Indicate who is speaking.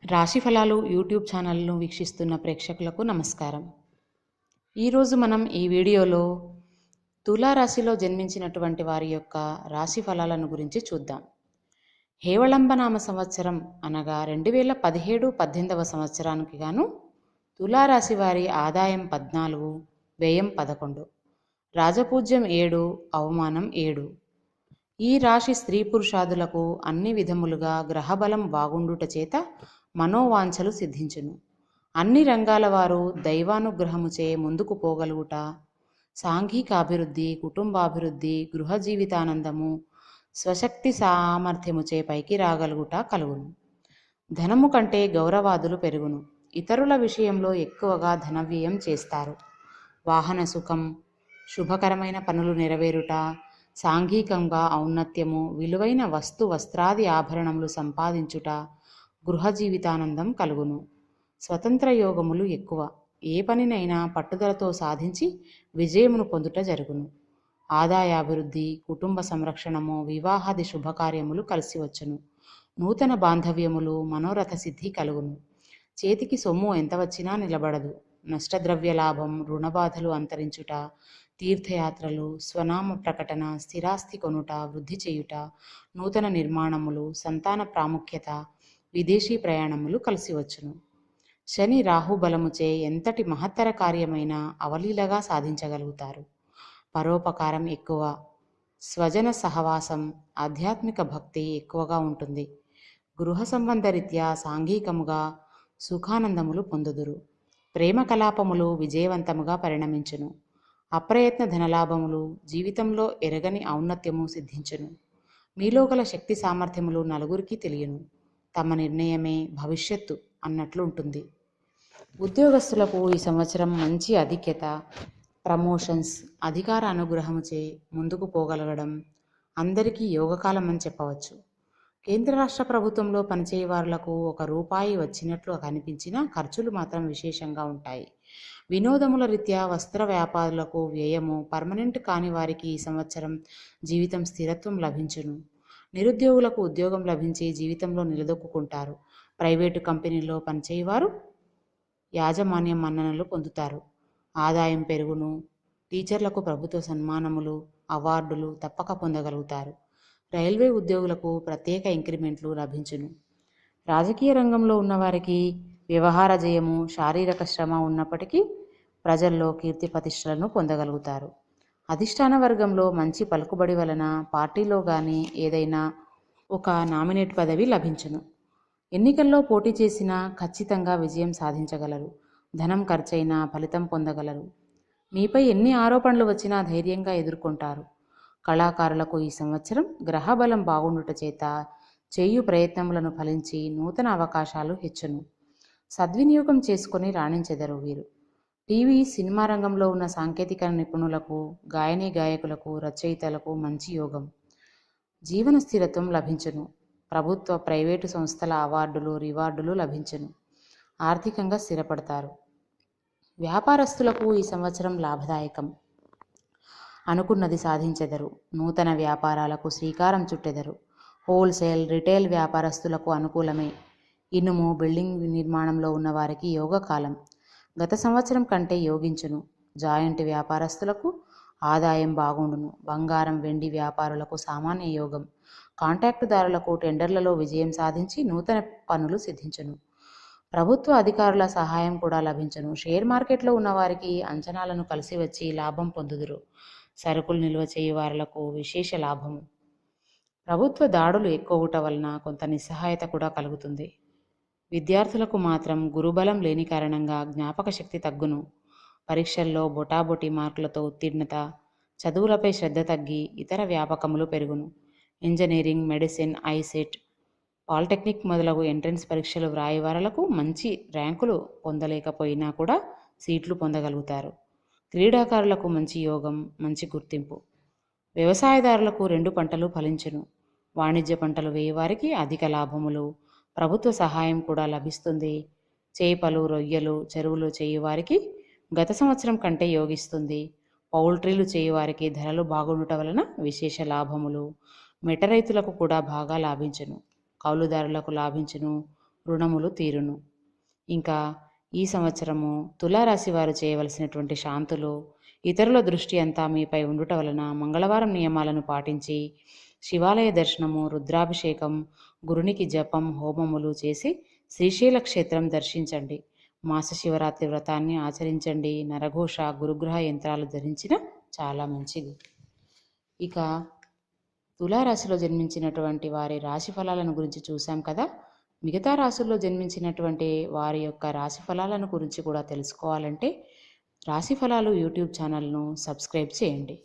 Speaker 1: రాశి ఫలాలు యూట్యూబ్ ఛానల్ను వీక్షిస్తున్న ప్రేక్షకులకు నమస్కారం. ఈరోజు మనం ఈ వీడియోలో తులారాశిలో జన్మించినటువంటి వారి యొక్క రాశి ఫలాలను గురించి చూద్దాం. హేవళంబనామ సంవత్సరం అనగా 2017-18వ సంవత్సరానికి గాను తులారాశి వారి ఆదాయం 14, వ్యయం 11, రాజపూజ్యం 7, అవమానం 7. ఈ రాశి స్త్రీ పురుషాదులకు అన్ని విధములుగా గ్రహబలం బాగుండుట చేత మనోవాంఛలు సిద్ధించును. అన్ని రంగాల వారు దైవానుగ్రహముచే ముందుకు పోగలుగుట, సాంఘికాభివృద్ధి, కుటుంబాభివృద్ధి, గృహ జీవితానందము, స్వశక్తి సామర్థ్యముచే పైకి రాగలుగుట కలుగును. ధనము కంటే గౌరవాదులు పెరుగును. ఇతరుల విషయంలో ఎక్కువగా ధనవ్యయం చేస్తారు. వాహన సుఖం, శుభకరమైన పనులు నెరవేరుట, సాంఘికంగా ఔన్నత్యము, విలువైన వస్త్రాది ఆభరణములు సంపాదించుట, గృహ జీవితానందం కలుగును. స్వతంత్ర యోగములు ఎక్కువ. ఏ పనినైనా పట్టుదలతో సాధించి విజయమును పొందుట జరుగును. ఆదాయాభివృద్ధి, కుటుంబ సంరక్షణము, వివాహాది శుభకార్యములు కలిసి వచ్చును. నూతన బాంధవ్యములు, మనోరథ సిద్ధి కలుగును. చేతికి సొమ్ము ఎంత వచ్చినా నిలబడదు. నష్టద్రవ్య లాభం, రుణబాధలు అంతరించుట, తీర్థయాత్రలు, స్వనామ ప్రకటన, స్థిరాస్తి కొనుట, వృద్ధి చేయుట, నూతన నిర్మాణములు, సంతాన ప్రాముఖ్యత, విదేశీ ప్రయాణములు కలిసి వచ్చును. శని రాహుబలముచే ఎంతటి మహత్తర కార్యమైన అవలీలగా సాధించగలుగుతారు. పరోపకారం ఎక్కువ. స్వజన సహవాసం, ఆధ్యాత్మిక భక్తి ఎక్కువగా ఉంటుంది. గృహ సంబంధరీత్యా సాంఘికముగా సుఖానందములు పొందుదురు. ప్రేమ కలాపములు విజయవంతముగా పరిణమించును. అప్రయత్న ధనలాభములు, జీవితంలో ఎరగని ఔన్నత్యము సిద్ధించును. మీలో గల శక్తి సామర్థ్యములు నలుగురికి తెలియను. తమ నిర్ణయమే భవిష్యత్తు అన్నట్లు ఉంటుంది. ఉద్యోగస్తులకు ఈ సంవత్సరం మంచి ఆధిక్యత, ప్రమోషన్స్, అధికార అనుగ్రహముచే ముందుకు పోగలగడం అందరికీ యోగకాలం అని చెప్పవచ్చు. కేంద్ర రాష్ట్ర ప్రభుత్వంలో పనిచేయవారులకు ₹1 వచ్చినట్లు కనిపించినా ఖర్చులు మాత్రం విశేషంగా ఉంటాయి. వినోదముల రీత్యా వస్త్ర వ్యాపారులకు వ్యయము, పర్మనెంట్ కాని వారికి ఈ సంవత్సరం జీవితం స్థిరత్వం లభించును. నిరుద్యోగులకు ఉద్యోగం లభించి జీవితంలో నిలదొక్కుంటారు. ప్రైవేటు కంపెనీల్లో పనిచేయవారు యాజమాన్య మన్ననలు పొందుతారు. ఆదాయం పెరుగును. టీచర్లకు ప్రభుత్వ సన్మానములు, అవార్డులు తప్పక పొందగలుగుతారు. రైల్వే ఉద్యోగులకు ప్రత్యేక ఇంక్రిమెంట్లు లభించును. రాజకీయ రంగంలో ఉన్నవారికి వ్యవహార జయము, శారీరక శ్రమ ఉన్నప్పటికీ ప్రజల్లో కీర్తి ప్రతిష్టలను పొందగలుగుతారు. అధిష్టాన వర్గంలో మంచి పలుకుబడి వలన పార్టీలో కానీ ఏదైనా ఒక నామినేట్ పదవి లభించును. ఎన్నికల్లో పోటీ చేసినా ఖచ్చితంగా విజయం సాధించగలరు. ధనం ఖర్చైనా ఫలితం పొందగలరు. మీపై ఎన్ని ఆరోపణలు వచ్చినా ధైర్యంగా ఎదుర్కొంటారు. కళాకారులకు ఈ సంవత్సరం గ్రహబలం బాగుండుట చేత చేయు ప్రయత్నములను ఫలించి నూతన అవకాశాలు హెచ్చును. సద్వినియోగం చేసుకొని రాణించెదరు వీరు. టీవీ, సినిమా రంగంలో ఉన్న సాంకేతిక నిపుణులకు, గాయనీ గాయకులకు, రచయితలకు మంచి యోగం. జీవన స్థిరత్వం లభించును. ప్రభుత్వ, ప్రైవేటు సంస్థల అవార్డులు, రివార్డులు లభించును. ఆర్థికంగా స్థిరపడతారు. వ్యాపారస్తులకు ఈ సంవత్సరం లాభదాయకం. అనుకున్నది సాధించెదరు. నూతన వ్యాపారాలకు శ్రీకారం చుట్టెదరు. హోల్సేల్, రిటైల్ వ్యాపారస్తులకు అనుకూలమే. ఇనుము, బిల్డింగ్ నిర్మాణంలో ఉన్నవారికి యోగకాలం. గత సంవత్సరం కంటే యోగించును. జాయింట్ వ్యాపారస్తులకు ఆదాయం బాగుండును. బంగారం, వెండి వ్యాపారులకు సామాన్య యోగం. కాంట్రాక్టుదారులకు టెండర్లలో విజయం సాధించి నూతన పనులు సిద్ధించును. ప్రభుత్వ అధికారుల సహాయం కూడా లభించును. షేర్ మార్కెట్లో ఉన్నవారికి అంచనాలను కలిసి వచ్చి లాభం పొందుదురు. సరుకులు నిల్వ చేయువారులకు విశేష లాభము. ప్రభుత్వ దాడులు ఎక్కువట వలన కొంత నిస్సహాయత కూడా కలుగుతుంది. విద్యార్థులకు మాత్రం గురుబలం లేని కారణంగా జ్ఞాపక శక్తి తగ్గును. పరీక్షల్లో బొటాబొటి మార్కులతో ఉత్తీర్ణత, చదువులపై శ్రద్ధ తగ్గి ఇతర వ్యాపకములు పెరుగును. ఇంజనీరింగ్, మెడిసిన్, ఐసెట్, పాలిటెక్నిక్ మొదలగు ఎంట్రన్స్ పరీక్షలు వ్రాయేవారులకు మంచి ర్యాంకులు పొందలేకపోయినా కూడా సీట్లు పొందగలుగుతారు. క్రీడాకారులకు మంచి యోగం, మంచి గుర్తింపు. వ్యవసాయదారులకు 2 పంటలు ఫలించును. వాణిజ్య పంటలు వేయవారికి అధిక లాభములు, ప్రభుత్వ సహాయం కూడా లభిస్తుంది. చేపలు, రొయ్యలు, చెరువులు చేయువారికి గత సంవత్సరం కంటే యోగిస్తుంది. పౌల్ట్రీలు చేయువారికి ధరలు బాగుండటం వలన విశేష లాభములు. మెట రైతులకు కూడా బాగా లాభించును. కౌలుదారులకు లాభించును. రుణములు తీరును. ఇంకా ఈ సంవత్సరము తులారాశి వారు చేయవలసినటువంటి శాంతులు: ఇతరుల దృష్టి అంతా మీపై ఉండుట వలన మంగళవారం నియమాలను పాటించి శివాలయ దర్శనము, రుద్రాభిషేకం, గురునికి జపం, హోమములు చేసి శ్రీశైల క్షేత్రం దర్శించండి. మాస శివరాత్రి వ్రతాన్ని ఆచరించండి. నరఘోష, గురుగ్రహ యంత్రాలు ధరించిన చాలా మంచిది. ఇక తులారాశిలో జన్మించినటువంటి వారి రాశి ఫలాలను గురించి చూసాం కదా. మిగతా రాశుల్లో జన్మించినటువంటి వారి యొక్క రాశి ఫలాలను గురించి కూడా తెలుసుకోవాలంటే రాశి ఫలాలు యూట్యూబ్ ఛానల్ను సబ్స్క్రైబ్ చేయండి.